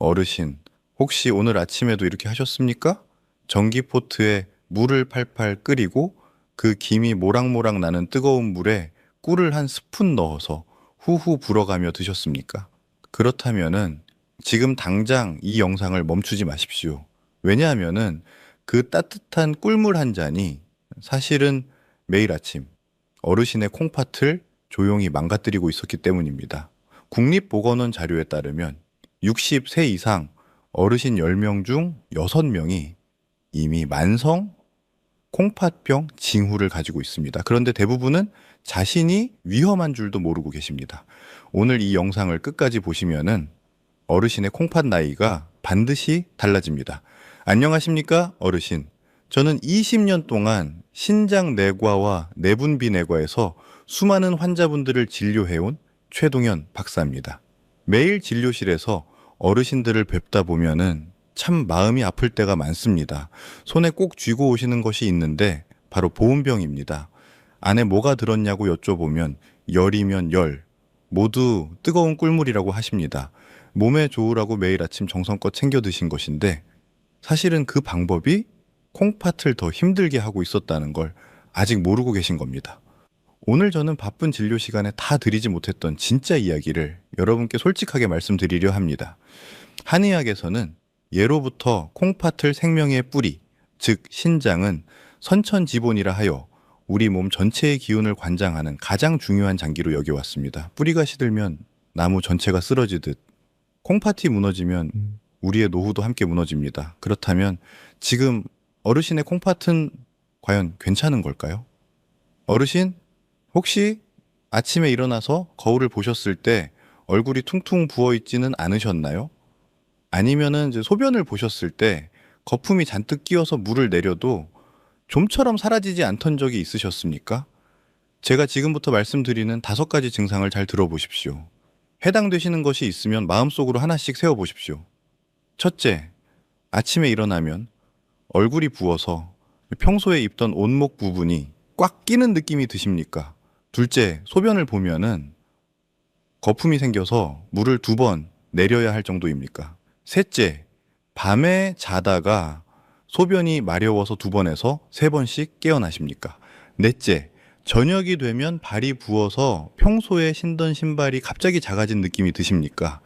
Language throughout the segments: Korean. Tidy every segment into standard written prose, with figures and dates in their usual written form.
어르신, 혹시 오늘 아침에도 이렇게 하셨습니까? 전기포트에 물을 팔팔 끓이고 그 김이 모락모락 나는 뜨거운 물에 꿀을 한 스푼 넣어서 후후 불어가며 드셨습니까? 그렇다면은 지금 당장 이 영상을 멈추지 마십시오. 왜냐하면은 그 따뜻한 꿀물 한 잔이 사실은 매일 아침 어르신의 콩팥을 조용히 망가뜨리고 있었기 때문입니다. 국립보건원 자료에 따르면 60세 이상 어르신 10명 중 6명이 이미 만성 콩팥병 징후를 가지고 있습니다. 그런데 대부분은 자신이 위험한 줄도 모르고 계십니다. 오늘 이 영상을 끝까지 보시면은 어르신의 콩팥 나이가 반드시 달라집니다. 안녕하십니까, 어르신. 저는 20년 동안 신장내과와 내분비내과에서 수많은 환자분들을 진료해온 최동현 박사입니다. 매일 진료실에서 어르신들을 뵙다 보면은 참 마음이 아플 때가 많습니다. 손에 꼭 쥐고 오시는 것이 있는데 바로 보온병입니다. 안에 뭐가 들었냐고 여쭤보면 열이면 열, 모두 뜨거운 꿀물이라고 하십니다. 몸에 좋으라고 매일 아침 정성껏 챙겨 드신 것인데 사실은 그 방법이 콩팥을 더 힘들게 하고 있었다는 걸 아직 모르고 계신 겁니다. 오늘 저는 바쁜 진료 시간에 다 드리지 못했던 진짜 이야기를 여러분께 솔직하게 말씀드리려 합니다. 한의학에서는 예로부터 콩팥을 생명의 뿌리, 즉 신장은 선천지본이라 하여 우리 몸 전체의 기운을 관장하는 가장 중요한 장기로 여겨왔습니다. 뿌리가 시들면 나무 전체가 쓰러지듯 콩팥이 무너지면 우리의 노후도 함께 무너집니다. 그렇다면 지금 어르신의 콩팥은 과연 괜찮은 걸까요? 어르신, 혹시 아침에 일어나서 거울을 보셨을 때 얼굴이 퉁퉁 부어 있지는 않으셨나요? 아니면은 이제 소변을 보셨을 때 거품이 잔뜩 끼어서 물을 내려도 좀처럼 사라지지 않던 적이 있으셨습니까? 제가 지금부터 말씀드리는 5가지 증상을 잘 들어보십시오. 해당되시는 것이 있으면 마음속으로 하나씩 세워보십시오. 첫째, 아침에 일어나면 얼굴이 부어서 평소에 입던 온목 부분이 꽉 끼는 느낌이 드십니까? 둘째, 소변을 보면은 거품이 생겨서 물을 2번 내려야 할 정도입니까? 셋째, 밤에 자다가 소변이 마려워서 2번에서 3번씩 깨어나십니까? 넷째, 저녁이 되면 발이 부어서 평소에 신던 신발이 갑자기 작아진 느낌이 드십니까?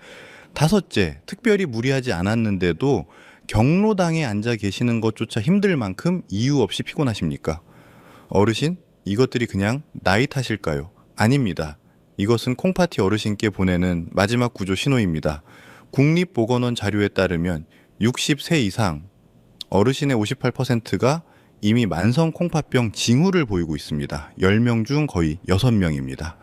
다섯째, 특별히 무리하지 않았는데도 경로당에 앉아 계시는 것조차 힘들 만큼 이유 없이 피곤하십니까? 어르신, 이것들이 그냥 나이 탓일까요? 아닙니다. 이것은 콩파티 어르신께 보내는 마지막 구조 신호입니다. 국립보건원 자료에 따르면 60세 이상 어르신의 58%가 이미 만성 콩팥병 징후를 보이고 있습니다. 10명 중 거의 6명입니다.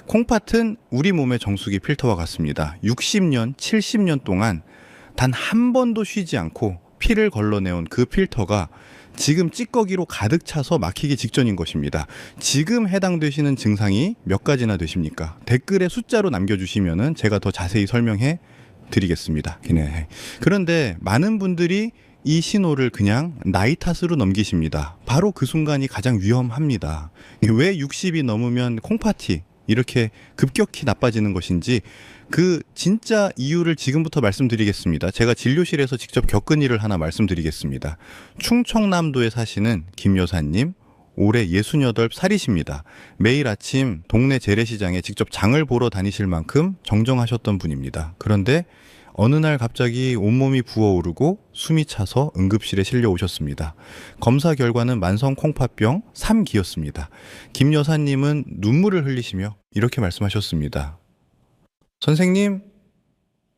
콩팥은 우리 몸의 정수기 필터와 같습니다. 60년, 70년 동안 단 한 번도 쉬지 않고 피를 걸러내온 그 필터가 지금 찌꺼기로 가득 차서 막히기 직전인 것입니다. 지금 해당되시는 증상이 몇 가지나 되십니까? 댓글에 숫자로 남겨주시면 제가 더 자세히 설명해 드리겠습니다. 그런데 많은 분들이 이 신호를 그냥 나이 탓으로 넘기십니다. 바로 그 순간이 가장 위험합니다. 왜 60이 넘으면 콩팥이 이렇게 급격히 나빠지는 것인지 그 진짜 이유를 지금부터 말씀드리겠습니다. 제가 진료실에서 직접 겪은 일을 하나 말씀드리겠습니다. 충청남도에 사시는 김 여사님, 올해 68살이십니다. 매일 아침 동네 재래시장에 직접 장을 보러 다니실 만큼 정정하셨던 분입니다. 그런데 어느 날 갑자기 온몸이 부어오르고 숨이 차서 응급실에 실려 오셨습니다. 검사 결과는 만성 콩팥병 3기였습니다. 김 여사님은 눈물을 흘리시며 이렇게 말씀하셨습니다. 선생님,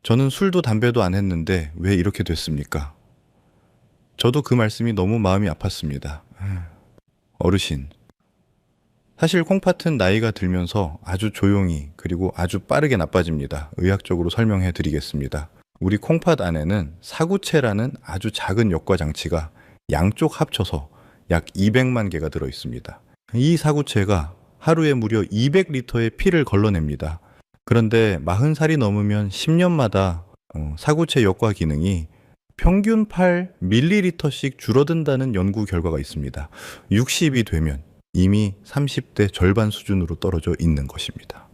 저는 술도 담배도 안 했는데 왜 이렇게 됐습니까? 저도 그 말씀이 너무 마음이 아팠습니다. 어르신, 사실 콩팥은 나이가 들면서 아주 조용히 그리고 아주 빠르게 나빠집니다. 의학적으로 설명해 드리겠습니다. 우리 콩팥 안에는 사구체라는 아주 작은 역과 장치가 양쪽 합쳐서 약 200만 개가 들어 있습니다. 이 사구체가 하루에 무려 200리터의 피를 걸러냅니다. 그런데 40살이 넘으면 10년마다 사구체 역과 기능이 평균 8ml씩 줄어든다는 연구 결과가 있습니다. 60이 되면 이미 30대 절반 수준으로 떨어져 있는 것입니다.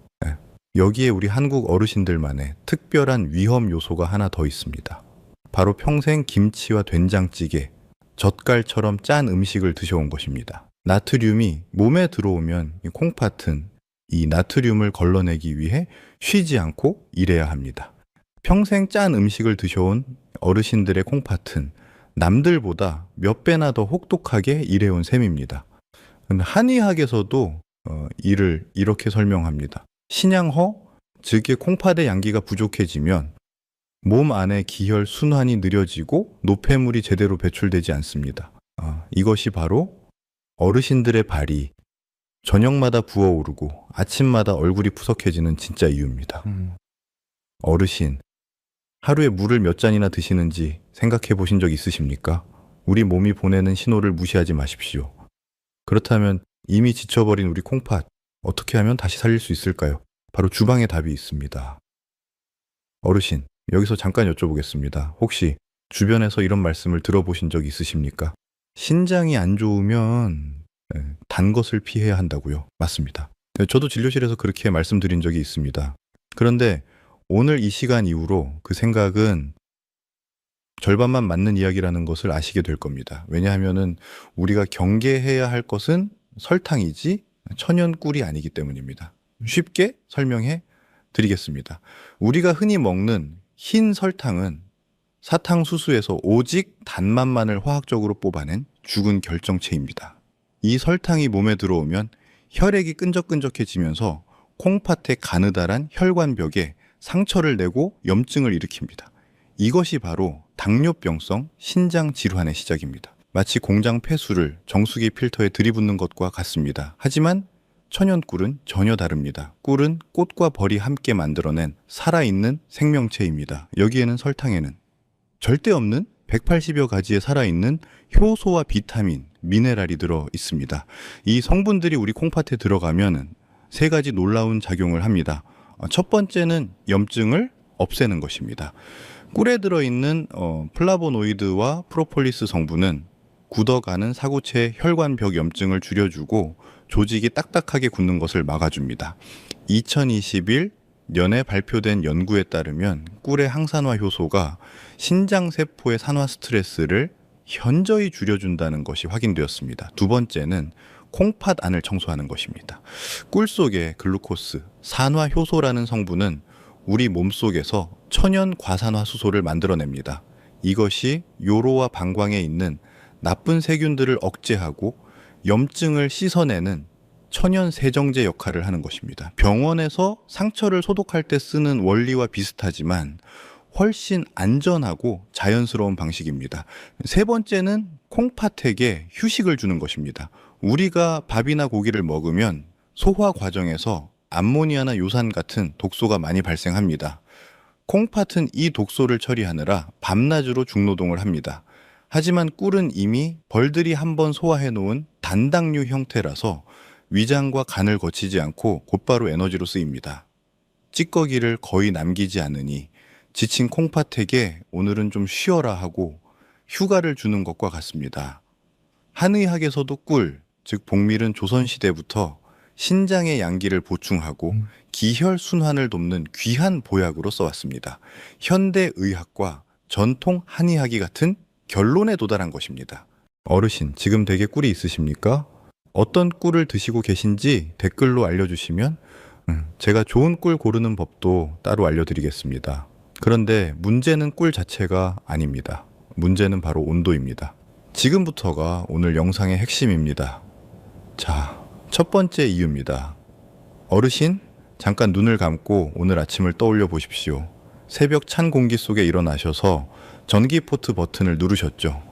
여기에 우리 한국 어르신들만의 특별한 위험 요소가 하나 더 있습니다. 바로 평생 김치와 된장찌개, 젓갈처럼 짠 음식을 드셔온 것입니다. 나트륨이 몸에 들어오면 이 콩팥은 이 나트륨을 걸러내기 위해 쉬지 않고 일해야 합니다. 평생 짠 음식을 드셔온 어르신들의 콩팥은 남들보다 몇 배나 더 혹독하게 일해온 셈입니다. 한의학에서도 이를 이렇게 설명합니다. 신양허, 즉의 콩팥의 양기가 부족해지면 몸 안의 기혈 순환이 느려지고 노폐물이 제대로 배출되지 않습니다. 이것이 바로 어르신들의 발이 저녁마다 부어오르고 아침마다 얼굴이 푸석해지는 진짜 이유입니다. 어르신, 하루에 물을 몇 잔이나 드시는지 생각해 보신 적 있으십니까? 우리 몸이 보내는 신호를 무시하지 마십시오. 그렇다면 이미 지쳐버린 우리 콩팥, 어떻게 하면 다시 살릴 수 있을까요? 바로 주방에 답이 있습니다. 어르신, 여기서 잠깐 여쭤보겠습니다. 혹시 주변에서 이런 말씀을 들어보신 적 있으십니까? 신장이 안 좋으면 단 것을 피해야 한다고요. 맞습니다. 저도 진료실에서 그렇게 말씀드린 적이 있습니다. 그런데 오늘 이 시간 이후로 그 생각은 절반만 맞는 이야기라는 것을 아시게 될 겁니다. 왜냐하면은 우리가 경계해야 할 것은 설탕이지 천연 꿀이 아니기 때문입니다. 쉽게 설명해 드리겠습니다. 우리가 흔히 먹는 흰 설탕은 사탕수수에서 오직 단맛만을 화학적으로 뽑아낸 죽은 결정체입니다. 이 설탕이 몸에 들어오면 혈액이 끈적끈적해지면서 콩팥의 가느다란 혈관벽에 상처를 내고 염증을 일으킵니다. 이것이 바로 당뇨병성 신장 질환의 시작입니다. 마치 공장 폐수를 정수기 필터에 들이붓는 것과 같습니다. 하지만 천연꿀은 전혀 다릅니다. 꿀은 꽃과 벌이 함께 만들어낸 살아있는 생명체입니다. 여기에는 설탕에는 절대 없는 180여 가지의 살아있는 효소와 비타민, 미네랄이 들어 있습니다. 이 성분들이 우리 콩팥에 들어가면 세 가지 놀라운 작용을 합니다. 첫 번째는 염증을 없애는 것입니다. 꿀에 들어있는 플라보노이드와 프로폴리스 성분은 굳어가는 사구체 혈관벽 염증을 줄여주고 조직이 딱딱하게 굳는 것을 막아줍니다. 2021년에 발표된 연구에 따르면 꿀의 항산화 효소가 신장세포의 산화 스트레스를 현저히 줄여준다는 것이 확인되었습니다. 두 번째는 콩팥 안을 청소하는 것입니다. 꿀 속의 글루코스, 산화 효소라는 성분은 우리 몸속에서 천연 과산화수소를 만들어냅니다. 이것이 요로와 방광에 있는 나쁜 세균들을 억제하고 염증을 씻어내는 천연 세정제 역할을 하는 것입니다. 병원에서 상처를 소독할 때 쓰는 원리와 비슷하지만 훨씬 안전하고 자연스러운 방식입니다. 세 번째는 콩팥에게 휴식을 주는 것입니다. 우리가 밥이나 고기를 먹으면 소화 과정에서 암모니아나 요산 같은 독소가 많이 발생합니다. 콩팥은 이 독소를 처리하느라 밤낮으로 중노동을 합니다. 하지만 꿀은 이미 벌들이 한번 소화해 놓은 단당류 형태라서 위장과 간을 거치지 않고 곧바로 에너지로 쓰입니다. 찌꺼기를 거의 남기지 않으니 지친 콩팥에게 오늘은 좀 쉬어라 하고 휴가를 주는 것과 같습니다. 한의학에서도 꿀, 즉 복밀은 조선시대부터 신장의 양기를 보충하고 기혈 순환을 돕는 귀한 보약으로 써왔습니다. 현대의학과 전통 한의학이 같은 결론에 도달한 것입니다. 어르신, 지금 댁에 꿀이 있으십니까? 어떤 꿀을 드시고 계신지 댓글로 알려주시면 제가 좋은 꿀 고르는 법도 따로 알려드리겠습니다. 그런데 문제는 꿀 자체가 아닙니다. 문제는 바로 온도입니다. 지금부터가 오늘 영상의 핵심입니다. 자, 첫 번째 이유입니다. 어르신, 잠깐 눈을 감고 오늘 아침을 떠올려 보십시오. 새벽 찬 공기 속에 일어나셔서 전기포트 버튼을 누르셨죠.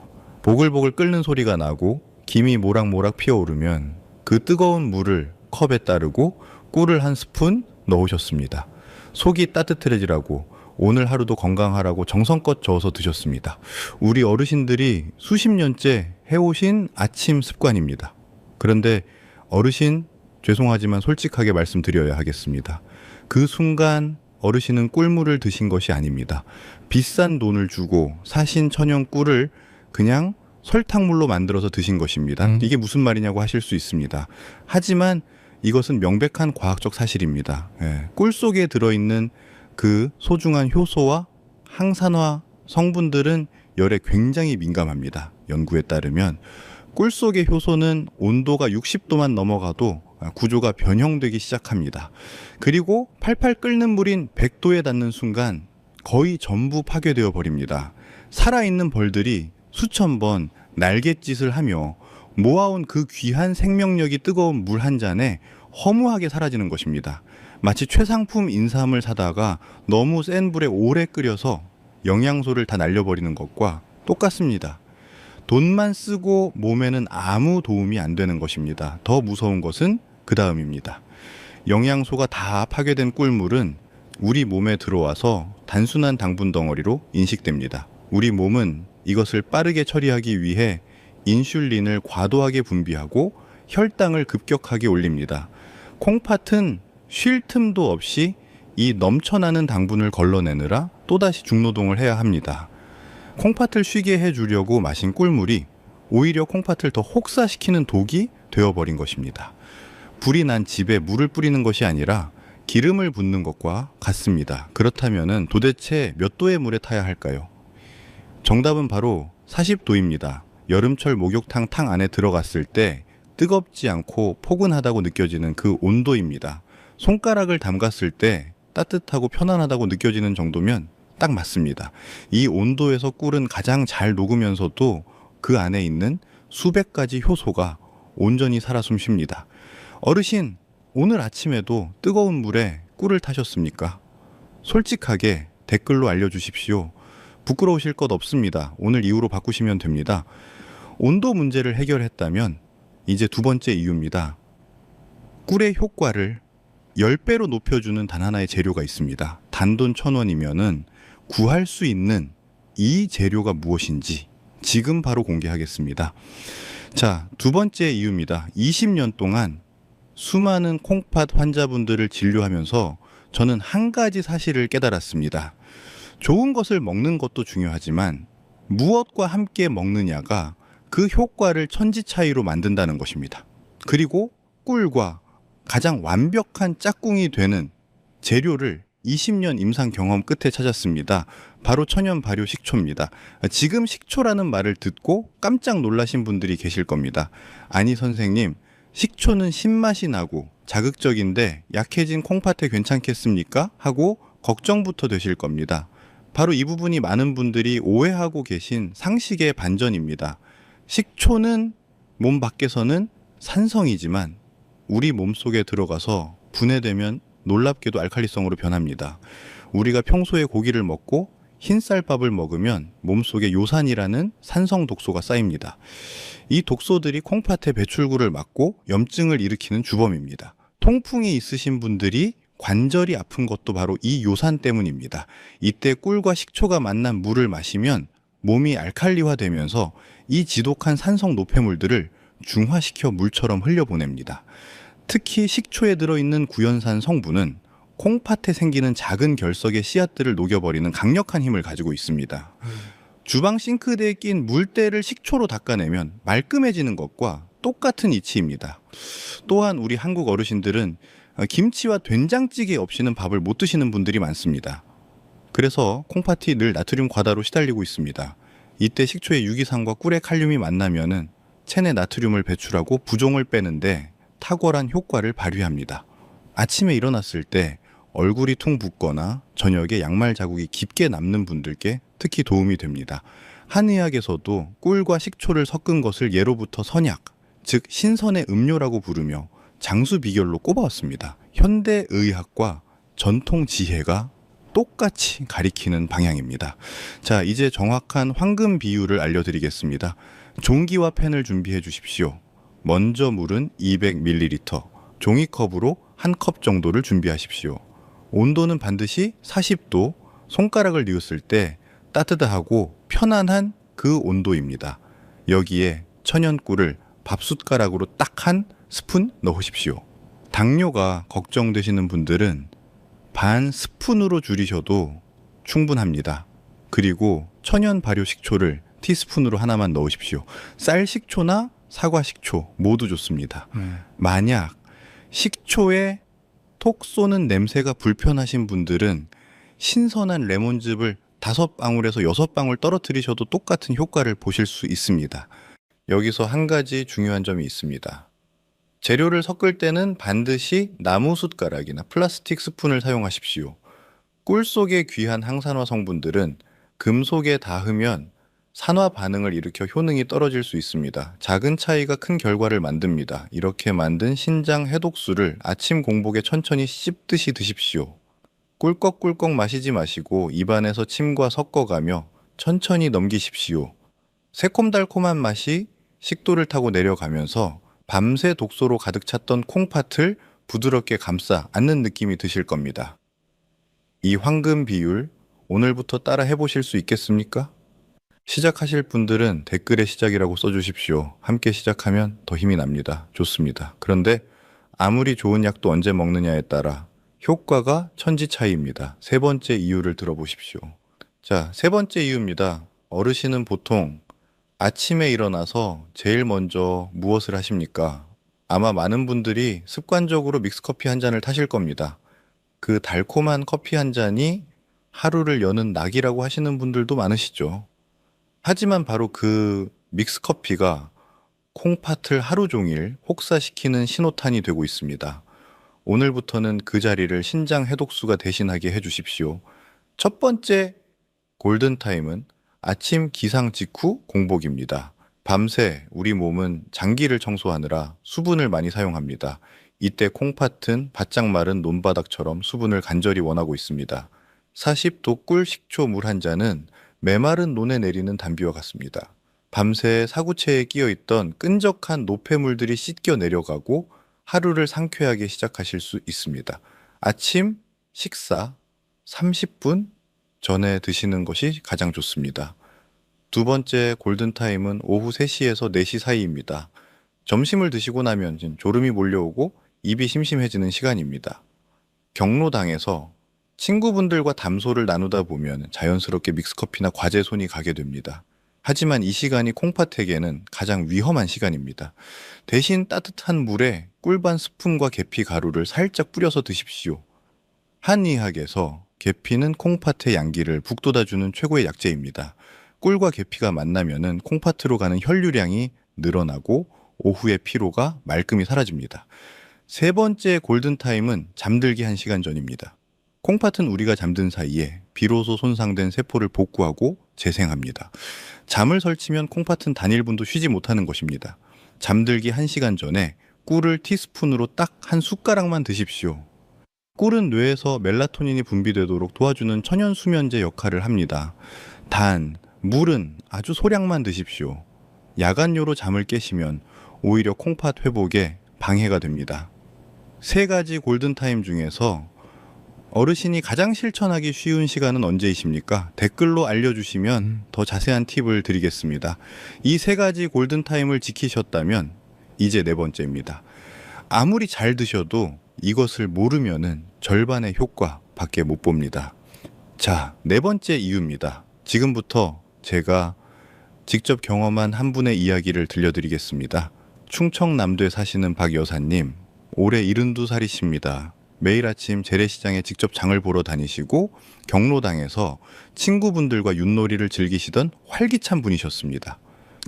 보글보글 끓는 소리가 나고 김이 모락모락 피어오르면 그 뜨거운 물을 컵에 따르고 꿀을 한 스푼 넣으셨습니다. 속이 따뜻해지라고 오늘 하루도 건강하라고 정성껏 저어서 드셨습니다. 우리 어르신들이 수십 년째 해오신 아침 습관입니다. 그런데 어르신, 죄송하지만 솔직하게 말씀드려야 하겠습니다. 그 순간 어르신은 꿀물을 드신 것이 아닙니다. 비싼 돈을 주고 사신 천연 꿀을 그냥 설탕물로 만들어서 드신 것입니다. 이게 무슨 말이냐고 하실 수 있습니다. 하지만 이것은 명백한 과학적 사실입니다. 꿀 속에 들어있는 그 소중한 효소와 항산화 성분들은 열에 굉장히 민감합니다. 연구에 따르면 꿀 속의 효소는 온도가 60도만 넘어가도 구조가 변형되기 시작합니다. 그리고 팔팔 끓는 물인 100도에 닿는 순간 거의 전부 파괴되어 버립니다. 살아있는 벌들이 수천 번 날갯짓을 하며 모아온 그 귀한 생명력이 뜨거운 물 한 잔에 허무하게 사라지는 것입니다. 마치 최상품 인삼을 사다가 너무 센 불에 오래 끓여서 영양소를 다 날려버리는 것과 똑같습니다. 돈만 쓰고 몸에는 아무 도움이 안 되는 것입니다. 더 무서운 것은 그 다음입니다. 영양소가 다 파괴된 꿀물은 우리 몸에 들어와서 단순한 당분 덩어리로 인식됩니다. 우리 몸은 이것을 빠르게 처리하기 위해 인슐린을 과도하게 분비하고 혈당을 급격하게 올립니다. 콩팥은 쉴 틈도 없이 이 넘쳐나는 당분을 걸러내느라 또다시 중노동을 해야 합니다. 콩팥을 쉬게 해주려고 마신 꿀물이 오히려 콩팥을 더 혹사시키는 독이 되어버린 것입니다. 불이 난 집에 물을 뿌리는 것이 아니라 기름을 붓는 것과 같습니다. 그렇다면 도대체 몇 도의 물에 타야 할까요? 정답은 바로 40도입니다. 여름철 목욕탕 탕 안에 들어갔을 때 뜨겁지 않고 포근하다고 느껴지는 그 온도입니다. 손가락을 담갔을 때 따뜻하고 편안하다고 느껴지는 정도면 딱 맞습니다. 이 온도에서 꿀은 가장 잘 녹으면서도 그 안에 있는 수백 가지 효소가 온전히 살아 숨쉽니다. 어르신, 오늘 아침에도 뜨거운 물에 꿀을 타셨습니까? 솔직하게 댓글로 알려주십시오. 부끄러우실 것 없습니다. 오늘 이후로 바꾸시면 됩니다. 온도 문제를 해결했다면 이제 두 번째 이유입니다. 꿀의 효과를 10배로 높여주는 단 하나의 재료가 있습니다. 단돈 1,000원이면은 구할 수 있는 이 재료가 무엇인지 지금 바로 공개하겠습니다. 자, 두 번째 이유입니다. 20년 동안 수많은 콩팥 환자분들을 진료하면서 저는 한 가지 사실을 깨달았습니다. 좋은 것을 먹는 것도 중요하지만 무엇과 함께 먹느냐가 그 효과를 천지 차이로 만든다는 것입니다. 그리고 꿀과 가장 완벽한 짝꿍이 되는 재료를 20년 임상 경험 끝에 찾았습니다. 바로 천연 발효 식초입니다. 지금 식초라는 말을 듣고 깜짝 놀라신 분들이 계실 겁니다. 아니 선생님, 식초는 신맛이 나고 자극적인데 약해진 콩팥에 괜찮겠습니까? 하고 걱정부터 되실 겁니다. 바로 이 부분이 많은 분들이 오해하고 계신 상식의 반전입니다. 식초는 몸 밖에서는 산성이지만 우리 몸속에 들어가서 분해되면 놀랍게도 알칼리성으로 변합니다. 우리가 평소에 고기를 먹고 흰쌀밥을 먹으면 몸속에 요산이라는 산성 독소가 쌓입니다. 이 독소들이 콩팥의 배출구를 막고 염증을 일으키는 주범입니다. 통풍이 있으신 분들이 관절이 아픈 것도 바로 이 요산 때문입니다. 이때 꿀과 식초가 만난 물을 마시면 몸이 알칼리화되면서 이 지독한 산성 노폐물들을 중화시켜 물처럼 흘려보냅니다. 특히 식초에 들어있는 구연산 성분은 콩팥에 생기는 작은 결석의 씨앗들을 녹여버리는 강력한 힘을 가지고 있습니다. 주방 싱크대에 낀 물때를 식초로 닦아내면 말끔해지는 것과 똑같은 이치입니다. 또한 우리 한국 어르신들은 김치와 된장찌개 없이는 밥을 못 드시는 분들이 많습니다. 그래서 콩팥이 늘 나트륨 과다로 시달리고 있습니다. 이때 식초의 유기산과 꿀의 칼륨이 만나면은 체내 나트륨을 배출하고 부종을 빼는데 탁월한 효과를 발휘합니다. 아침에 일어났을 때 얼굴이 퉁 붓거나 저녁에 양말 자국이 깊게 남는 분들께 특히 도움이 됩니다. 한의학에서도 꿀과 식초를 섞은 것을 예로부터 선약, 즉 신선의 음료라고 부르며 장수 비결로 꼽아왔습니다. 현대의학과 전통 지혜가 똑같이 가리키는 방향입니다. 자, 이제 정확한 황금 비율을 알려드리겠습니다. 종기와 펜을 준비해 주십시오. 먼저 물은 200ml, 종이컵으로 한 컵 정도를 준비하십시오. 온도는 반드시 40도, 손가락을 뉘었을 때 따뜻하고 편안한 그 온도입니다. 여기에 천연꿀을 밥숟가락으로 딱 한 스푼 넣으십시오. 당뇨가 걱정되시는 분들은 반 스푼으로 줄이셔도 충분합니다. 그리고 천연 발효 식초를 티스푼으로 하나만 넣으십시오. 쌀 식초나 사과 식초 모두 좋습니다. 만약 식초에 톡 쏘는 냄새가 불편하신 분들은 신선한 레몬즙을 5방울에서 6방울 떨어뜨리셔도 똑같은 효과를 보실 수 있습니다. 여기서 한 가지 중요한 점이 있습니다. 재료를 섞을 때는 반드시 나무 숟가락이나 플라스틱 스푼을 사용하십시오. 꿀 속의 귀한 항산화 성분들은 금속에 닿으면 산화 반응을 일으켜 효능이 떨어질 수 있습니다. 작은 차이가 큰 결과를 만듭니다. 이렇게 만든 신장 해독수를 아침 공복에 천천히 씹듯이 드십시오. 꿀꺽꿀꺽 마시지 마시고 입안에서 침과 섞어가며 천천히 넘기십시오. 새콤달콤한 맛이 식도를 타고 내려가면서 밤새 독소로 가득 찼던 콩팥을 부드럽게 감싸 안는 느낌이 드실 겁니다. 이 황금 비율 오늘부터 따라 해보실 수 있겠습니까? 시작하실 분들은 댓글에 시작이라고 써주십시오. 함께 시작하면 더 힘이 납니다. 좋습니다. 그런데 아무리 좋은 약도 언제 먹느냐에 따라 효과가 천지 차이입니다. 세 번째 이유를 들어보십시오. 자, 세 번째 이유입니다. 어르신은 보통 아침에 일어나서 제일 먼저 무엇을 하십니까? 아마 많은 분들이 습관적으로 믹스커피 한 잔을 타실 겁니다. 그 달콤한 커피 한 잔이 하루를 여는 낙이라고 하시는 분들도 많으시죠. 하지만 바로 그 믹스커피가 콩팥을 하루 종일 혹사시키는 신호탄이 되고 있습니다. 오늘부터는 그 자리를 신장 해독수가 대신하게 해주십시오. 첫 번째 골든타임은 아침 기상 직후 공복입니다. 밤새 우리 몸은 장기를 청소하느라 수분을 많이 사용합니다. 이때 콩팥은 바짝 마른 논바닥처럼 수분을 간절히 원하고 있습니다. 40도 꿀 식초 물 한 잔은 메마른 논에 내리는 단비와 같습니다. 밤새 사구체에 끼어있던 끈적한 노폐물들이 씻겨 내려가고 하루를 상쾌하게 시작하실 수 있습니다. 아침 식사 30분 전에 드시는 것이 가장 좋습니다. 두 번째 골든타임은 오후 3시에서 4시 사이입니다. 점심을 드시고 나면 졸음이 몰려오고 입이 심심해지는 시간입니다. 경로당에서 친구분들과 담소를 나누다 보면 자연스럽게 믹스커피나 과제 손이 가게 됩니다. 하지만 이 시간이 콩팥에게는 가장 위험한 시간입니다. 대신 따뜻한 물에 꿀반 스푼과 계피 가루를 살짝 뿌려서 드십시오. 한의학에서 계피는 콩팥의 양기를 북돋아주는 최고의 약재입니다. 꿀과 계피가 만나면은 콩팥으로 가는 혈류량이 늘어나고 오후의 피로가 말끔히 사라집니다. 세 번째 골든타임은 잠들기 1시간 전입니다. 콩팥은 우리가 잠든 사이에 비로소 손상된 세포를 복구하고 재생합니다. 잠을 설치면 콩팥은 단일분도 쉬지 못하는 것입니다. 잠들기 1시간 전에 꿀을 티스푼으로 딱 한 숟가락만 드십시오. 꿀은 뇌에서 멜라토닌이 분비되도록 도와주는 천연 수면제 역할을 합니다. 단, 물은 아주 소량만 드십시오. 야간요로 잠을 깨시면 오히려 콩팥 회복에 방해가 됩니다. 세 가지 골든타임 중에서 어르신이 가장 실천하기 쉬운 시간은 언제이십니까? 댓글로 알려주시면 더 자세한 팁을 드리겠습니다. 이 세 가지 골든타임을 지키셨다면 이제 네 번째입니다. 아무리 잘 드셔도 이것을 모르면은 절반의 효과 밖에 못 봅니다. 자, 네 번째 이유입니다. 지금부터 제가 직접 경험한 한 분의 이야기를 들려드리겠습니다. 충청남도에 사시는 박 여사님, 올해 72살이십니다. 매일 아침 재래시장에 직접 장을 보러 다니시고 경로당에서 친구분들과 윷놀이를 즐기시던 활기찬 분이셨습니다.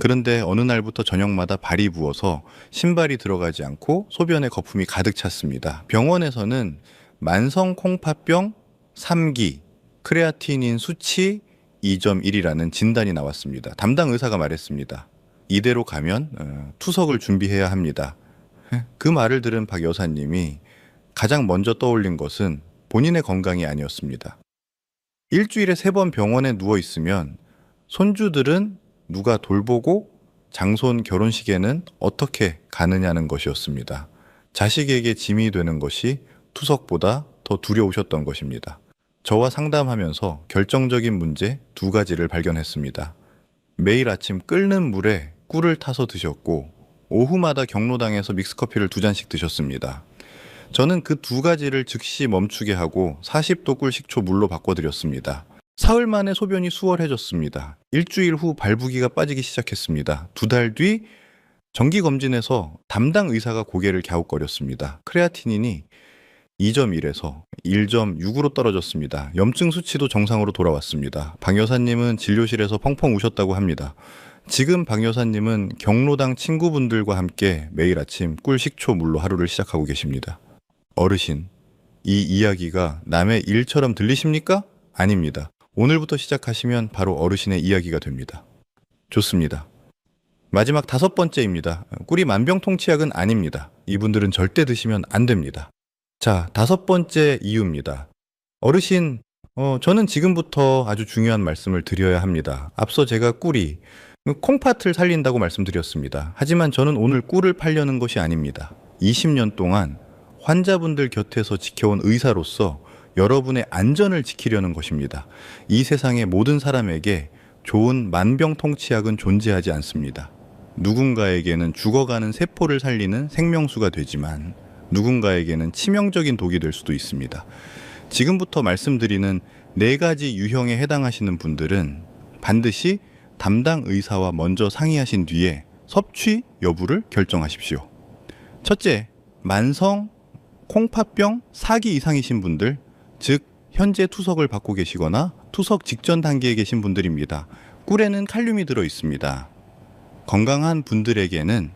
그런데 어느 날부터 저녁마다 발이 부어서 신발이 들어가지 않고 소변에 거품이 가득 찼습니다. 병원에서는 만성 콩팥병 3기, 크레아티닌 수치 2.1이라는 진단이 나왔습니다. 담당 의사가 말했습니다. 이대로 가면 투석을 준비해야 합니다. 그 말을 들은 박 여사님이 가장 먼저 떠올린 것은 본인의 건강이 아니었습니다. 일주일에 3번 병원에 누워 있으면 손주들은 누가 돌보고 장손 결혼식에는 어떻게 가느냐는 것이었습니다. 자식에게 짐이 되는 것이 투석보다 더 두려우셨던 것입니다. 저와 상담하면서 결정적인 문제 2가지를 발견했습니다. 매일 아침 끓는 물에 꿀을 타서 드셨고 오후마다 경로당에서 믹스커피를 2잔씩 드셨습니다. 저는 그 2가지를 즉시 멈추게 하고 40도 꿀 식초 물로 바꿔드렸습니다. 사흘 만에 소변이 수월해졌습니다. 일주일 후 발부기가 빠지기 시작했습니다. 2달 뒤 정기검진에서 담당 의사가 고개를 갸웃거렸습니다. 크레아티닌이 2.1에서 1.6으로 떨어졌습니다. 염증 수치도 정상으로 돌아왔습니다. 방 여사님은 진료실에서 펑펑 우셨다고 합니다. 지금 방 여사님은 경로당 친구분들과 함께 매일 아침 꿀 식초 물로 하루를 시작하고 계십니다. 어르신, 이 이야기가 남의 일처럼 들리십니까? 아닙니다. 오늘부터 시작하시면 바로 어르신의 이야기가 됩니다. 좋습니다. 마지막 5번째입니다. 꿀이 만병통치약은 아닙니다. 이분들은 절대 드시면 안 됩니다. 자, 5번째 이유입니다. 어르신, 저는 지금부터 아주 중요한 말씀을 드려야 합니다. 앞서 제가 꿀이 콩팥을 살린다고 말씀드렸습니다. 하지만 저는 오늘 꿀을 팔려는 것이 아닙니다. 20년 동안 환자분들 곁에서 지켜온 의사로서 여러분의 안전을 지키려는 것입니다. 이 세상의 모든 사람에게 좋은 만병통치약은 존재하지 않습니다. 누군가에게는 죽어가는 세포를 살리는 생명수가 되지만 누군가에게는 치명적인 독이 될 수도 있습니다. 지금부터 말씀드리는 4가지 유형에 해당하시는 분들은 반드시 담당 의사와 먼저 상의하신 뒤에 섭취 여부를 결정하십시오. 첫째, 만성 콩팥병 4기 이상이신 분들, 즉 현재 투석을 받고 계시거나 투석 직전 단계에 계신 분들입니다. 꿀에는 칼륨이 들어 있습니다. 건강한 분들에게는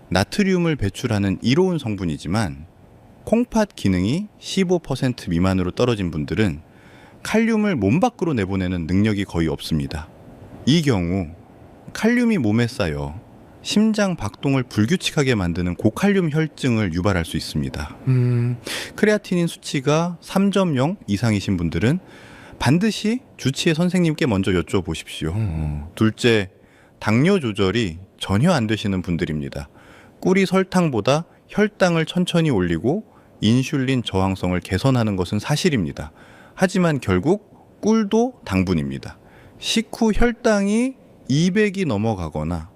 나트륨을 배출하는 이로운 성분이지만 콩팥 기능이 15% 미만으로 떨어진 분들은 칼륨을 몸 밖으로 내보내는 능력이 거의 없습니다. 이 경우 칼륨이 몸에 쌓여 심장 박동을 불규칙하게 만드는 고칼륨 혈증을 유발할 수 있습니다. 크레아티닌 수치가 3.0 이상이신 분들은 반드시 주치의 선생님께 먼저 여쭤보십시오. 둘째, 당뇨 조절이 전혀 안 되시는 분들입니다. 꿀이 설탕보다 혈당을 천천히 올리고 인슐린 저항성을 개선하는 것은 사실입니다. 하지만 결국 꿀도 당분입니다. 식후 혈당이 200이 넘어가거나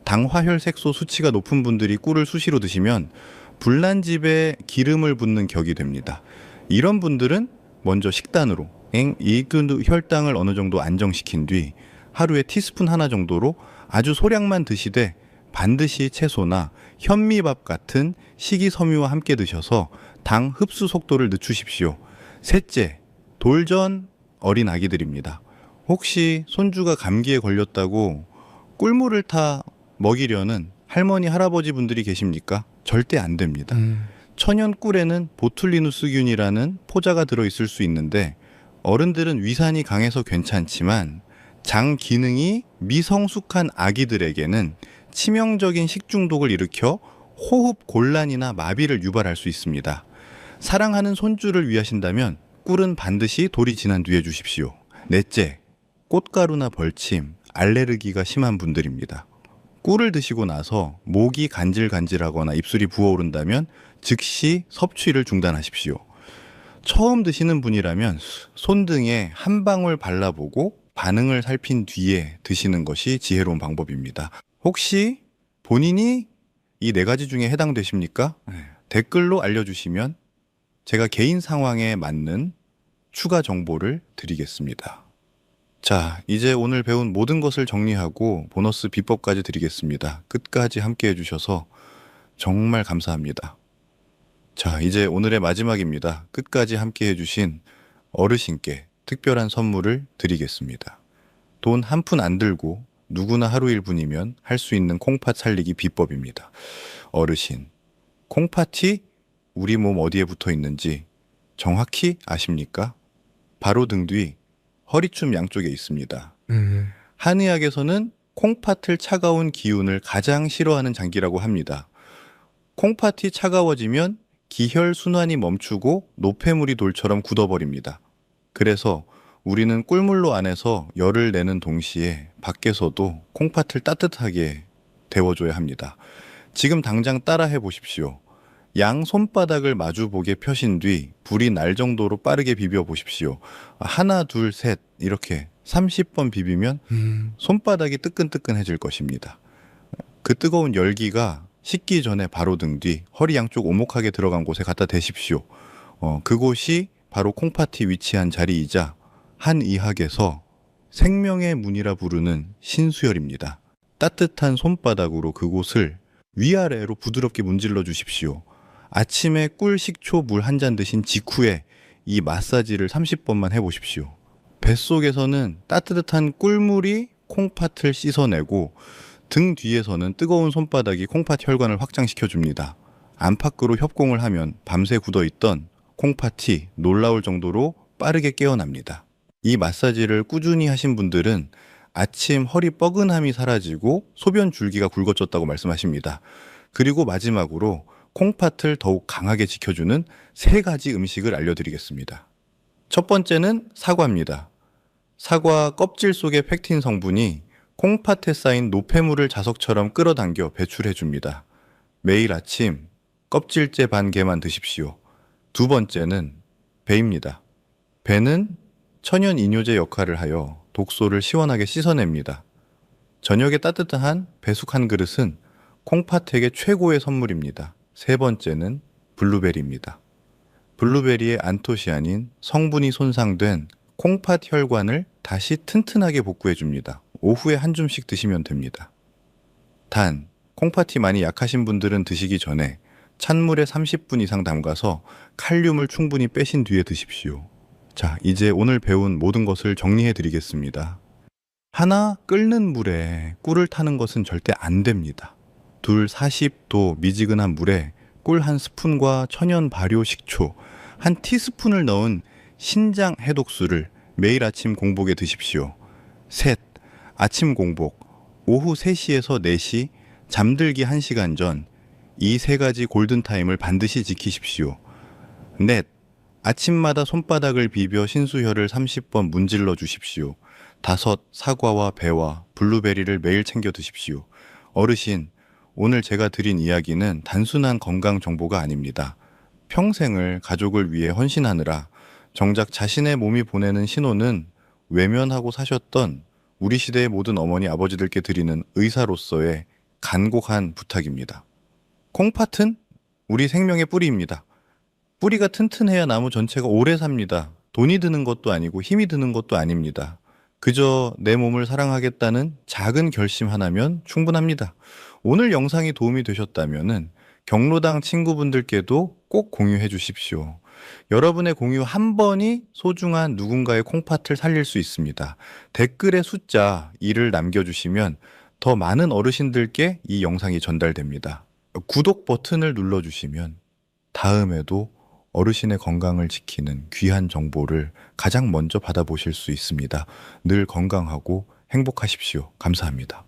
당화혈색소 수치가 높은 분들이 꿀을 수시로 드시면 불난집에 기름을 붓는 격이 됩니다. 이런 분들은 먼저 식단으로 이 혈당을 어느 정도 안정시킨 뒤 하루에 티스푼 하나 정도로 아주 소량만 드시되 반드시 채소나 현미밥 같은 식이섬유와 함께 드셔서 당 흡수 속도를 늦추십시오. 셋째, 돌전 어린 아기들입니다. 혹시 손주가 감기에 걸렸다고 꿀물을 타 먹이려는 할머니, 할아버지 분들이 계십니까? 절대 안 됩니다. 천연 꿀에는 보툴리누스균이라는 포자가 들어있을 수 있는데 어른들은 위산이 강해서 괜찮지만 장 기능이 미성숙한 아기들에게는 치명적인 식중독을 일으켜 호흡 곤란이나 마비를 유발할 수 있습니다. 사랑하는 손주를 위하신다면 꿀은 반드시 돌이 지난 뒤에 주십시오. 넷째, 꽃가루나 벌침, 알레르기가 심한 분들입니다. 꿀을 드시고 나서 목이 간질간질하거나 입술이 부어오른다면 즉시 섭취를 중단하십시오. 처음 드시는 분이라면 손등에 한 방울 발라보고 반응을 살핀 뒤에 드시는 것이 지혜로운 방법입니다. 혹시 본인이 이 4가지 중에 해당되십니까? 댓글로 알려주시면 제가 개인 상황에 맞는 추가 정보를 드리겠습니다. 자, 이제 오늘 배운 모든 것을 정리하고 보너스 비법까지 드리겠습니다. 끝까지 함께 해주셔서 정말 감사합니다. 자, 이제 오늘의 마지막입니다. 끝까지 함께 해주신 어르신께 특별한 선물을 드리겠습니다. 돈 한 푼 안 들고 누구나 하루 1분이면 할 수 있는 콩팥 살리기 비법입니다. 어르신, 콩팥이 우리 몸 어디에 붙어 있는지 정확히 아십니까? 바로 등 뒤 허리춤 양쪽에 있습니다. 한의학에서는 콩팥을 차가운 기운을 가장 싫어하는 장기라고 합니다. 콩팥이 차가워지면 기혈순환이 멈추고 노폐물이 돌처럼 굳어버립니다. 그래서 우리는 꿀물로 안에서 열을 내는 동시에 밖에서도 콩팥을 따뜻하게 데워줘야 합니다. 지금 당장 따라해 보십시오. 양 손바닥을 마주보게 펴신 뒤 불이 날 정도로 빠르게 비벼 보십시오. 하나, 둘, 셋 이렇게 30번 비비면 손바닥이 뜨끈뜨끈해질 것입니다. 그 뜨거운 열기가 식기 전에 바로 등 뒤 허리 양쪽 오목하게 들어간 곳에 갖다 대십시오. 그곳이 바로 콩팥이 위치한 자리이자 한의학에서 생명의 문이라 부르는 신수혈입니다. 따뜻한 손바닥으로 그곳을 위아래로 부드럽게 문질러 주십시오. 아침에 꿀 식초 물 한 잔 드신 직후에 이 마사지를 30번만 해보십시오. 뱃속에서는 따뜻한 꿀물이 콩팥을 씻어내고 등 뒤에서는 뜨거운 손바닥이 콩팥 혈관을 확장시켜줍니다. 안팎으로 협공을 하면 밤새 굳어있던 콩팥이 놀라울 정도로 빠르게 깨어납니다. 이 마사지를 꾸준히 하신 분들은 아침 허리 뻐근함이 사라지고 소변 줄기가 굵어졌다고 말씀하십니다. 그리고 마지막으로 콩팥을 더욱 강하게 지켜주는 3가지 음식을 알려드리겠습니다. 첫 번째는 사과입니다. 사과 껍질 속의 팩틴 성분이 콩팥에 쌓인 노폐물을 자석처럼 끌어당겨 배출해줍니다. 매일 아침 껍질째 반 개만 드십시오. 두 번째는 배입니다. 배는 천연 이뇨제 역할을 하여 독소를 시원하게 씻어냅니다. 저녁에 따뜻한 배숙 한 그릇은 콩팥에게 최고의 선물입니다. 세 번째는 블루베리입니다. 블루베리의 안토시아닌 성분이 손상된 콩팥 혈관을 다시 튼튼하게 복구해줍니다. 오후에 한 줌씩 드시면 됩니다. 단, 콩팥이 많이 약하신 분들은 드시기 전에 찬물에 30분 이상 담가서 칼륨을 충분히 빼신 뒤에 드십시오. 자, 이제 오늘 배운 모든 것을 정리해 드리겠습니다. 하나, 끓는 물에 꿀을 타는 것은 절대 안 됩니다. 둘, 40도 미지근한 물에 꿀 한 스푼과 천연 발효 식초 한 티스푼을 넣은 신장 해독수를 매일 아침 공복에 드십시오. 셋, 아침 공복 오후 3시에서 4시 잠들기 1시간 전 이 3가지 골든타임을 반드시 지키십시오. 넷, 아침마다 손바닥을 비벼 신수혈을 30번 문질러 주십시오. 다섯, 사과와 배와 블루베리를 매일 챙겨 드십시오. 어르신, 오늘 제가 드린 이야기는 단순한 건강 정보가 아닙니다. 평생을 가족을 위해 헌신하느라 정작 자신의 몸이 보내는 신호는 외면하고 사셨던 우리 시대의 모든 어머니 아버지들께 드리는 의사로서의 간곡한 부탁입니다. 콩팥은 우리 생명의 뿌리입니다. 뿌리가 튼튼해야 나무 전체가 오래 삽니다. 돈이 드는 것도 아니고 힘이 드는 것도 아닙니다. 그저 내 몸을 사랑하겠다는 작은 결심 하나면 충분합니다. 오늘 영상이 도움이 되셨다면 경로당 친구분들께도 꼭 공유해 주십시오. 여러분의 공유 한 번이 소중한 누군가의 콩팥을 살릴 수 있습니다. 댓글에 숫자 2를 남겨주시면 더 많은 어르신들께 이 영상이 전달됩니다. 구독 버튼을 눌러주시면 다음에도 어르신의 건강을 지키는 귀한 정보를 가장 먼저 받아보실 수 있습니다. 늘 건강하고 행복하십시오. 감사합니다.